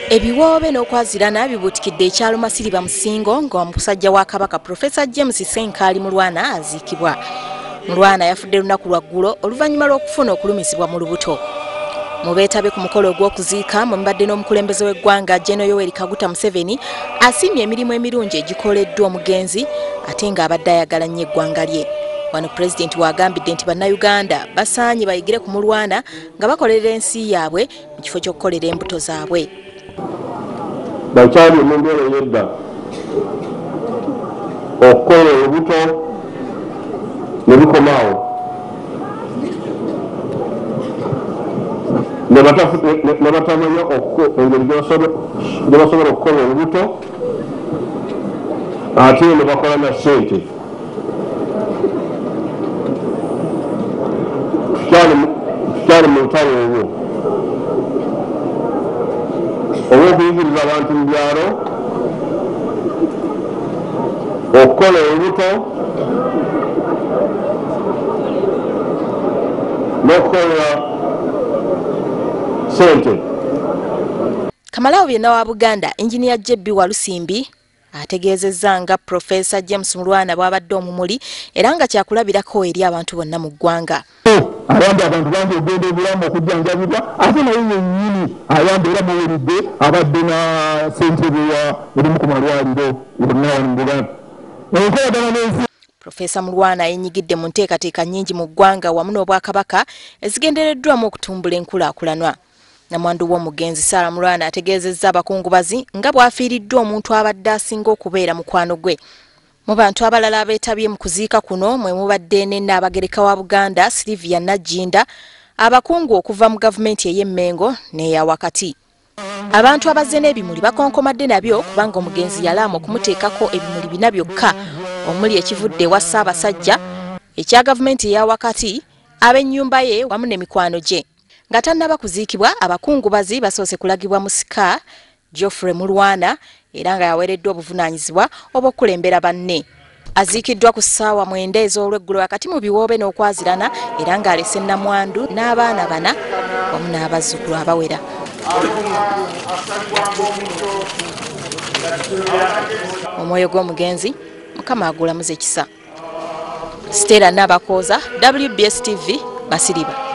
Ebiwoobe n'okwazirana bibuutikidde ekyalo Masiriba Musingo nga omusajja wa Kabaka Professor James Ssenkaali Mulwana aziikibwa. Mulwana yafudde lunaku lwa ggulo oluvannyuma lw'okufuna okulumizibwa mu lubuto. Mu beetabe ku mukolo ogw'okuziika mwebadde n'omukulembeze w'eggwanga General Yoweri Kaguta Museveni asiimye emirimu emirungi egikoleddwa omugenzi ate ng'abadde ayagala nnyo eggwanga lye. Wano Pulezidenti w'agambidde nti bannayuganda basaanye bayigire ku Mulwana nga bakolerera ensi yaabwe mu kifo ky'okukolera embuto zaabwe. Bakyali mu mbeera ey'edda okukola olubuto ne bikomaawo ne batamanya engeri gye basobola okukola olubuto ate ne bakola na ssente. Tukyali mu lutalo olwo olw'okuyigiriza abantu mu byalo okukola olubuto n'okukolera ssente. Kamalawo Byonna wa Buganda Engineer JB Walusimbi ategeezezza nga Professor James Mulwana bw'abadde omumuli era nga kyakulabirako eri abantu bonna mu ggwanga. Ayambe abantu bangi ogenda obulamu okujjanjabibwa ate naye yennyini ayambe era muwulidde abadde na ssentebe erimu ku malwaliro yonna wano mu Buganda. Enkolagana n'ensi. Professor Mulwana yenyigidde mu nteekateeka nnyingi mu ggwanga wamu n'Obwakabaka ezigendereddwamu okutumbula enkulaakulanwa. Namwandu w'omugenzi Sarah Mulwana ategeezezza abakungubazi nga bw'afiiriddwa omuntu abadde asinga okubeera mukwano gwe. Mu bantu abalala abeetabye mu kuziika kuno mwe mubadde ne Nnaabagereka wa Buganda Sylvia Najinda, abakungu okuva mu gavumenti ey'Emmengo n'eya wakati. Abantu abazze n'ebimuli bakonkomadde nabyo kubanga omugenzi yalaama okumuteekako ebimuli bina byokka omuli ekivudde ewa Ssaabasajja, ekya gavumenti eya wakati, ab'ennyumba ye wamu n'emikwano gye. Nga tannaba kuziikibwa, abakungubazi basoose kulagibwa musika Geoffrey Mulwana era nga yaweereddwa obuvunaanyizibwa obw'okukulembera banne. Aziikiddwa ku ssaawa 9 ez'olweggulo wakati mu biwoobe n'okwazirana era ng'alese nnamwandu n'abaana 4 wamu n'abazzukulu abawera. Omwoyo gw'omugenzi Mukama agulamuze ekisa. Stella Nabakooza, WBS TV, Masiriba.